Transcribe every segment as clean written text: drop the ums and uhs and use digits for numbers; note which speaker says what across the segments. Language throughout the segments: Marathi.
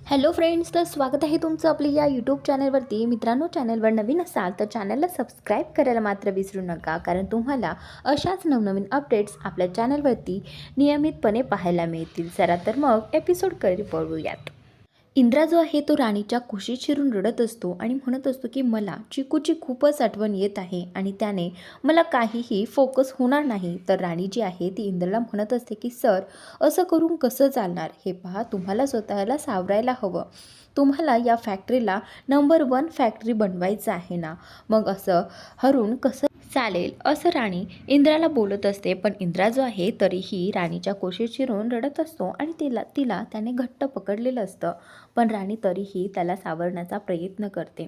Speaker 1: हॅलो फ्रेंड्स, तर स्वागत आहे तुमचं आपल्या या यूट्यूब चॅनलवरती. मित्रांनो, चॅनलवर नवीन असाल तर चॅनलला सबस्क्राईब करायला मात्र विसरू नका, कारण तुम्हाला अशाच नवनवीन अपडेट्स आपल्या चॅनलवरती नियमितपणे पाहायला मिळतील. चला तर मग एपिसोडकडे वळूयात. इंद्रा जो आहे तो राणीच्या कुशीत शिरून रडत असतो आणि म्हणत असतो की मला चिकूची खूपच आठवण येत आहे आणि त्याने मला काहीही फोकस होणार नाही. तर राणी जी आहे ती इंद्राला म्हणत असते की सर, असं करून कसं चालणार? हे पहा, तुम्हाला स्वतःला सावरायला हवं. तुम्हाला या फॅक्टरीला नंबर 1 फॅक्टरी बनवायचं आहे ना, मग असं हरून कसं चालेल? असं राणी इंद्राला बोलत असते. पण इंद्रा जो आहे तरीही राणीच्या कुशीत शिरून रडत असतो आणि तिला तिला त्याने घट्ट पकडलेलं असतं. पण राणी तरीही त्याला सावरण्याचा प्रयत्न करते.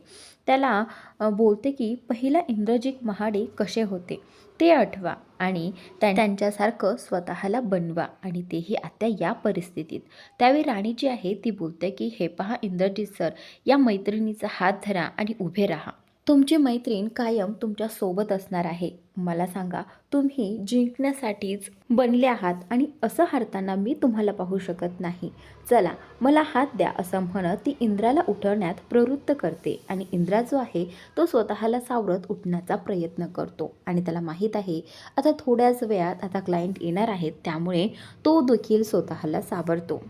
Speaker 1: त्याला बोलते की पहिला इंद्रजित महाडे कसे होते ते आठवा आणि त्यांच्यासारखं स्वतःला बनवा, आणि तेही आता या परिस्थितीत. त्यावेळी राणी जी आहे ती बोलते की हे पहा इंद्रजित सर, या मैत्रिणीचा हात धरा आणि उभे राहा. तुमची मैत्रीण कायम तुमच्या सोबत असणार आहे. मला सांगा, तुम्ही जिंकण्यासाठीच बनले आहात आणि असं हारताना मी तुम्हाला पाहू शकत नाही. चला, मला हात द्या, असं म्हणत ती इंद्राला उठवण्यात प्रवृत्त करते आणि इंद्रा जो आहे तो स्वतःला सावरत उठण्याचा प्रयत्न करतो आणि त्याला माहीत आहे आता थोड्याच वेळात आता क्लायंट येणार आहेत, त्यामुळे तो देखील स्वतःला सावरतो.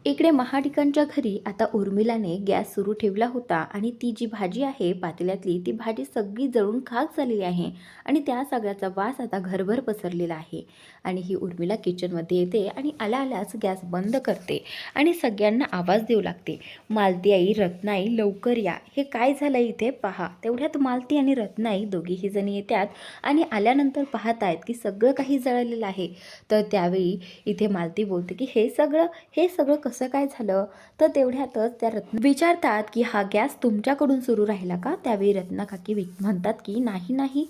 Speaker 1: इकडे महाडिकांच्या घरी आता उर्मिलाने गॅस सुरू ठेवला होता आणि ती जी भाजी आहे पातेल्यातली, ती भाजी सगळी जळून खाक झालेली आहे आणि त्या सगळ्याचा वास आता घरभर पसरलेला आहे. आणि ही उर्मिला किचनमध्ये येते आणि आल्या आल्याच गॅस बंद करते आणि सगळ्यांना आवाज देऊ लागते, मालती आई, रत्नाई, लवकर या, हे काय झालं इथे पहा. तेवढ्यात मालती आणि रत्नाई दोघीही जणी येतात आणि आल्यानंतर पाहत आहेत की सगळं काही जळलेलं आहे. तर त्यावेळी इथे मालती बोलते की हे सगळं कसं काय झालं? तर तेवढ्यातच त्या रत्ना विचारतात की हा गॅस तुमच्याकडून सुरू राहिला का? त्यावेळी रत्ना काकी म्हणतात की नाही नाही,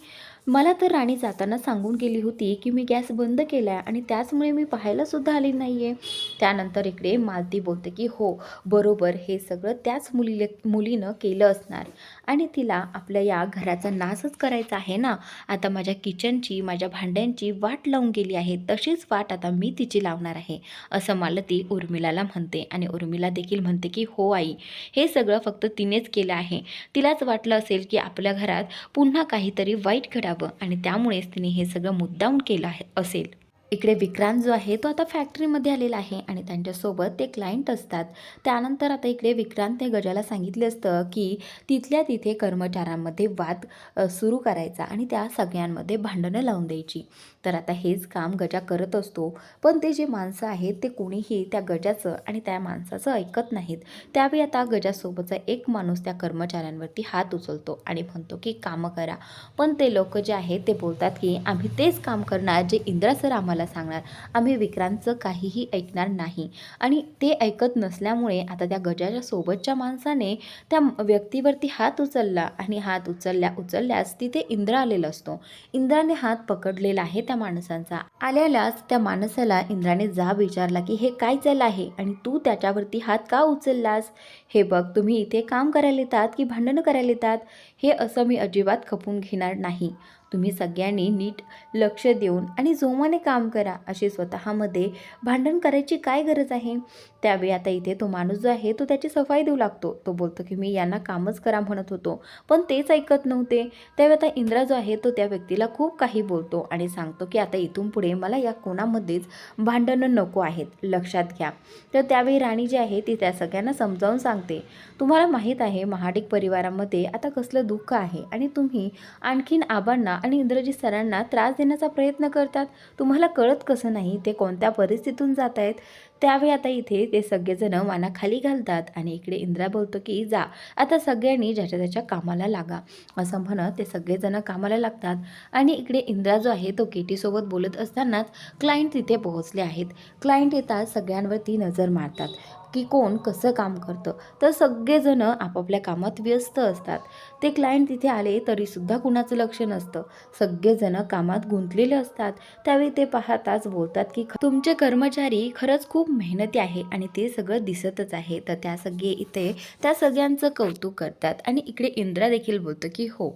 Speaker 1: मला तर राणी जाताना सांगून गेली होती की मी गॅस बंद केला आहे आणि त्याचमुळे मी पाहायला सुद्धा आली नाही आहे. त्यानंतर इकडे मालती बोलते की हो बरोबर, हे सगळं त्याच मुलीनं केलं असणार आणि तिला आपल्या या घराचा नाशच करायचा आहे ना. आता माझ्या किचनची, माझ्या भांड्यांची वाट लावून गेली आहे, तशीच वाट आता मी तिची लावणार आहे, असं मालती उर्मिलाला म्हणते. आणि उर्मिला देखील म्हणते की हो आई, हे सगळं फक्त तिनेच केलं आहे. तिलाच वाटलं असेल की आपल्या घरात पुन्हा काहीतरी वाईट घडावं आणि त्यामुळेच तिने हे सगळं मुद्दाम केलं असेल. इकडे विक्रांत जो आहे तो आता फॅक्टरीमध्ये आलेला आहे आणि त्यांच्यासोबत ते क्लायंट असतात. त्यानंतर आता इकडे विक्रांतने गजाला सांगितले असतं की तिथल्या तिथे कर्मचाऱ्यांमध्ये वाद सुरू करायचा आणि त्या सगळ्यांमध्ये भांडणं लावून द्यायची. तर आता हेच काम गजा करत असतो, पण ते जे माणसं आहेत ते कोणीही त्या गजाचं आणि त्या माणसाचं ऐकत नाहीत. त्यावेळी आता गजासोबतचा एक माणूस त्या कर्मचाऱ्यांवरती हात उचलतो आणि म्हणतो की कामं करा. पण ते लोक जे आहेत ते बोलतात की आम्ही तेच काम करणार जे इंद्रा सर आम्हाला सांगणार, आम्ही विक्रांतचं काहीही ऐकणार नाही. आणि ते ऐकत नसल्यामुळे आता त्या गजाच्या सोबतच्या माणसाने त्या व्यक्तीवरती हात उचलला आणि हात उचलल्यास तिथे इंद्रा आलेला असतो. इंद्राने हात पकडलेला आहे त्या माणसांचा. आल्यालाच त्या माणसाला इंद्राने जाब विचारला की हे काय चाललं आहे आणि तू त्याच्यावरती हात का उचललास? हे बघ, तुम्ही इथे काम करायला येतात की भांडणं करायला येतात? हे असं मी अजिबात खपून घेणार नाही. तुम्ही सगळ्यांनी नीट लक्ष देऊन आणि जोमाने काम करा. अशी स्वतःमध्ये भांडण करायची काय गरज आहे? त्यावेळी आता इथे तो माणूस जो आहे तो त्याची सफाई देऊ लागतो. तो बोलतो की मी यांना कामच करा म्हणत होतो, पण तेच ऐकत नव्हते. त्यावेळी आता इंद्रा जो आहे तो त्या व्यक्तीला खूप काही बोलतो आणि सांगतो की आता इथून पुढे मला या कोणामध्येच भांडणं नको आहेत, लक्षात घ्या. तर त्यावेळी राणी जी आहे ती त्या सगळ्यांना समजावून सांगते, तुम्हाला माहीत आहे महाडिक परिवारामध्ये आता कसलं दुःख आहे आणि तुम्ही आणखीन आबांना आणि इंद्रजित सरांना त्रास देण्याचा प्रयत्न करतात. तुम्हाला कळत कसं नाही ते कोणत्या परिस्थितीतून जात आहेत? त्यावेळी आता इथे ते सगळेजण माना खाली घालतात आणि इकडे इंद्रा बोलतो की जा, आता सगळ्यांनी ज्याच्या त्याच्या कामाला लागा, असं म्हणत ते सगळेजण कामाला लागतात. आणि इकडे इंद्रा जो आहे तो केटीसोबत बोलत असतानाच क्लायंट तिथे पोहोचले आहेत. क्लायंट येतात, सगळ्यांवरती नजर मारतात की कोण कसं काम करतं. तर सगळेजण आपापल्या कामात व्यस्त असतात. ते क्लायंट तिथे आले तरीसुद्धा कुणाचं लक्ष नसतं, सगळेजण कामात गुंतलेले असतात. त्यावेळी ते पाहताच बोलतात की तुमचे कर्मचारी खरंच खूप मेहनती आहे आणि ते सगळं दिसतच आहे. तर त्या सगळे इथे त्या सगळ्यांचं कौतुक करतात आणि इकडे इंद्रा देखील बोलतो की हो.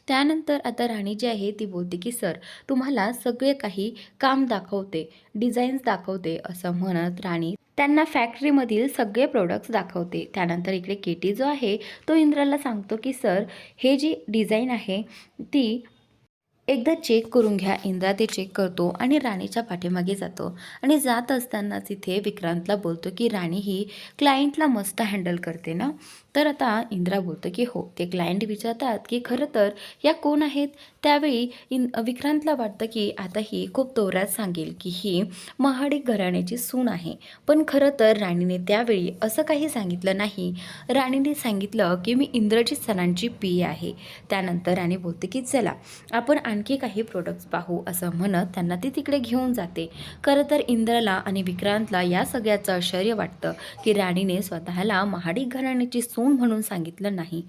Speaker 1: त्यानंतर आता राणी जी आहे ती बोलते की सर, तुम्हाला सगळे काही काम दाखवते, डिझाईन्स दाखवते, असं म्हणत राणी त्यांना फॅक्टरीमधील सगळे प्रोडक्ट्स दाखवते. त्यानंतर इकडे केटी जो आहे तो इंद्राला सांगतो की सर, हे जी डिझाईन आहे ती एकदा चेक करून घ्या. इंद्रा ते चेक करतो आणि राणीच्या पाठीमागे जातो आणि जात असतानाच इथे विक्रांतला बोलतो की राणी ही क्लायंटला मस्त हँडल करते ना. तर आता इंद्रा बोलतो की हो. ते क्लायंट विचारतात की खरं तर या कोण आहेत. त्यावेळी विक्रांतला वाटतं की आता ही खूप तोरात सांगेल की ही महाडिक घराण्याची सून आहे. पण खरं तर राणीने त्यावेळी असं काही सांगितलं नाही. राणीने सांगितलं की मी इंद्रजित सरांची पी आहे. त्यानंतर राणी बोलते की चला आपण आणखी काही प्रोडक्ट्स पाहू, असं म्हणत त्यांना ती तिकडे घेऊन जाते. खरं तर इंद्राला आणि विक्रांतला या सगळ्याचं आश्चर्य वाटतं की राणीने स्वतःला महाडिक घराण्याची सून म्हणून सांगितलं नाही.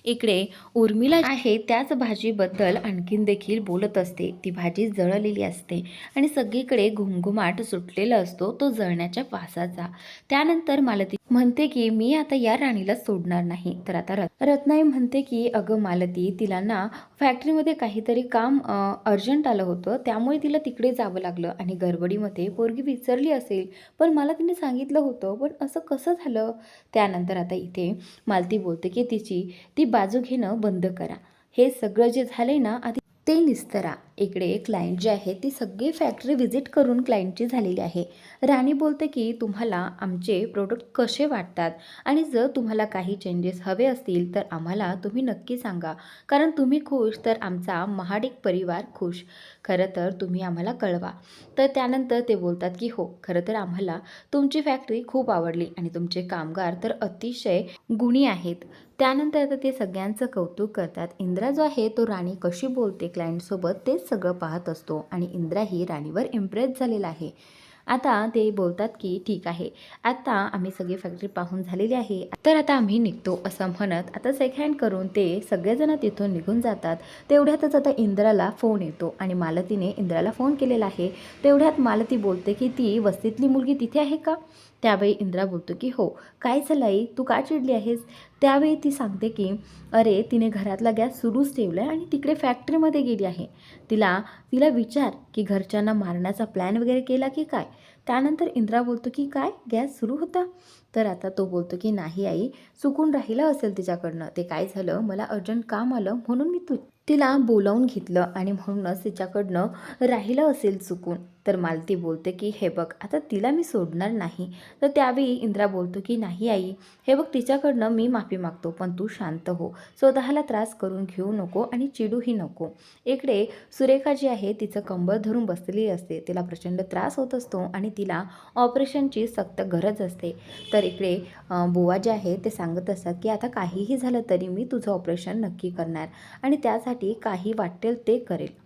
Speaker 1: इकडे उर्मिला आहे त्याच भाजीबद्दल आणखीन देखील बोलत असते. ती भाजी जळलेली असते आणि सगळीकडे घुमघुमाट सुटलेला असतो तो जळण्याच्या वासाचा. त्यानंतर मालती म्हणते की मी आता या राणीला सोडणार नाही. तर आता रत्नाई म्हणते की अगं मालती, तिला ना फॅक्टरीमध्ये काहीतरी काम अर्जंट आलं होतं, त्यामुळे तिला तिकडे जावं लागलं आणि गडबडीमध्ये पोरगी विसरली असेल. पण मला तिने सांगितलं होतं, पण असं कसं झालं. त्यानंतर आता इथे मालती बोलते की ती बाजू घेणं बंद करा. हे सगळं जे झालंय ना आधी ते निस्तरा. इकडे क्लायंट जे आहे ती सगळी फॅक्टरी व्हिजिट करून क्लायंटची झालेली आहे. राणी बोलते की तुम्हाला आमचे प्रोडक्ट कसे वाटतात आणि जर तुम्हाला काही चेंजेस हवे असतील तर आम्हाला तुम्ही नक्की सांगा, कारण तुम्ही खुश तर आमचा महाडिक परिवार खुश. खरं तर तुम्ही आम्हाला कळवा. तर त्यानंतर ते बोलतात की हो, खरं तर आम्हाला तुमची फॅक्टरी खूप आवडली आणि तुमचे कामगार तर अतिशय गुणी आहेत. त्यानंतर आता ते सगळ्यांचं कौतुक करतात. इंद्रा जो आहे तो राणी कशी बोलते क्लायंटसोबत तेच सगळं पाहत असतो आणि इंद्रा ही राणीवर इम्प्रेस झालेला आहे. आता ते बोलतात की ठीक आहे, आता आम्ही सगळी फॅक्टरी पाहून झालेली आहे, तर आता आम्ही निघतो, असं म्हणत आता सेक हँड करून ते सगळेजण तिथून निघून जातात. तेवढ्यातच आता इंद्राला फोन येतो आणि मालतीने इंद्राला फोन केलेला आहे. तेवढ्यात मालती बोलते की ती वस्तीतली मुलगी तिथे आहे का. त्यावेळी इंद्रा बोलतो की हो. काय झालं आई, तू का चिडली आहेस. त्यावेळी ती सांगते की अरे, तिने घरातला गॅस सुरूच ठेवला आहे आणि तिकडे फॅक्टरीमध्ये गेली आहे. तिला विचार की घरच्यांना मारण्याचा प्लॅन वगैरे केला की काय. त्यानंतर इंद्रा बोलतो की काय, गॅस सुरू होता. तर आता तो बोलतो की नाही आई, चुकून राहिलं असेल तिच्याकडनं. ते काय झालं, मला अर्जंट काम आलं म्हणून मी तिला बोलावून घेतलं आणि म्हणूनच तिच्याकडनं राहिलं असेल चुकून. तर मालती बोलते की हे बघ, आता तिला मी सोडणार नाही. तर त्यावेळी इंद्रा बोलतो की नाही आई, हे बघ, तिच्याकडनं मी माफी मागतो, पण तू शांत हो. स्वतःला त्रास करून घेऊ नको आणि चिडूही नको. इकडे सुरेखा जी आहे तिचं कंबर धरून बसलेली असते. तिला प्रचंड त्रास होत असतो आणि तिला ऑपरेशनची सक्त गरज असते. तर इकडे बुवा जे आहे ते सांगत असतात की आता काहीही झालं तरी मी तुझं ऑपरेशन नक्की करणार आणि त्यासाठी काही वाटेल ते करेल.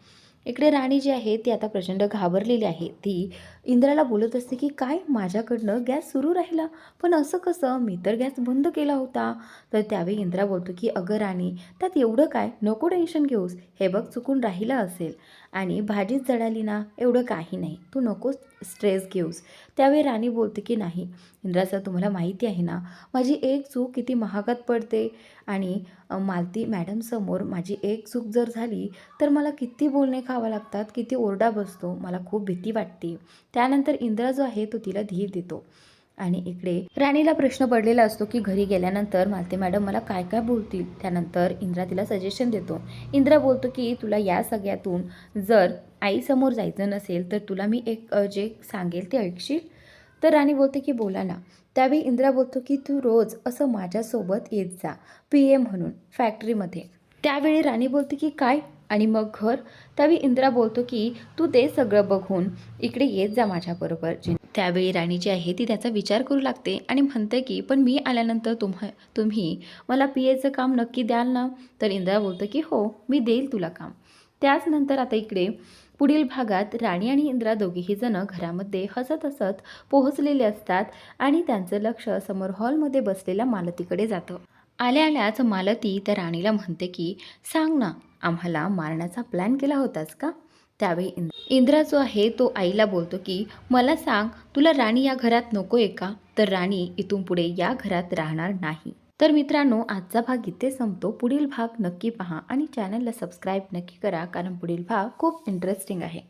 Speaker 1: इकडे राणी जी आहे ती आता प्रचंड घाबरलेली आहे. ती इंद्राला बोलत असते की काय, माझ्याकडनं गॅस सुरू राहिला, पण असं कसं, मी तर गॅस बंद केला होता. तर त्यावेळी इंद्रा बोलतो की अगं राणी, त्यात एवढं काय, नको टेन्शन घेऊस. हे बघ, चुकून राहिलं असेल आणि भाजीच जळाली ना, एवढं काही नाही, तू नको स्ट्रेस घेऊस. त्यावेळी राणी बोलते की नाही इंद्रा सर, तुम्हाला माहिती आहे ना माझी एक चूक किती महागात पडते आणि मालती मॅडमसमोर माझी एक चूक जर झाली तर मला किती बोलणे खावं लागतात, किती ओरडा बसतो, मला खूप भीती वाटते. त्यानंतर इंद्रा जो आहे तो तिला धीर देतो आणि इकडे राणीला प्रश्न पडलेला असतो की घरी गेल्यानंतर मालती मॅडम मला काय काय बोलतील. त्यानंतर इंद्रा तिला सजेशन देतो. इंद्रा बोलतो की तुला या सगळ्यातून जर आईसमोर जायचं नसेल तर तुला मी एक जे सांगेल ते ऐकशील. तर राणी बोलते की बोला ना. त्यावेळी इंद्रा बोलतो की तू रोज असं माझ्यासोबत येत जा PA म्हणून फॅक्टरीमध्ये. त्यावेळी राणी बोलते की काय, आणि मग घर. त्यावेळी इंद्रा बोलतो की तू ते सगळं बघून इकडे येत जा माझ्याबरोबर. त्यावेळी राणी जी आहे ती त्याचा विचार करू लागते आणि म्हणते की पण मी आल्यानंतर तुम्ही मला PAचं काम नक्की द्याल ना. तर इंद्रा बोलतो की हो, मी देईल तुला काम. त्याचनंतर आता इकडे पुढील भागात राणी आणि इंद्रा दोघेही जण घरामध्ये हसत हसत पोहोचलेले असतात आणि त्यांचं लक्ष समोर हॉलमध्ये बसलेल्या मालतीकडे जातं. आल्या आल्याच मालती त्या राणीला म्हणते की सांग ना, आम्हाला मारण्याचा प्लॅन केला होतास का. त्यावेळी इंद्रा जो आहे तो आईला बोलतो की मला सांग, तुला राणी या घरात नको आहे का. तर राणी इथून पुढे या घरात राहणार नाही. तर मित्रांनो, आजचा भाग इथे संपतो. पुढील भाग नक्की पहा आणि चॅनलला सबस्क्राईब नक्की करा, कारण पुढील भाग खूप इंटरेस्टिंग आहे.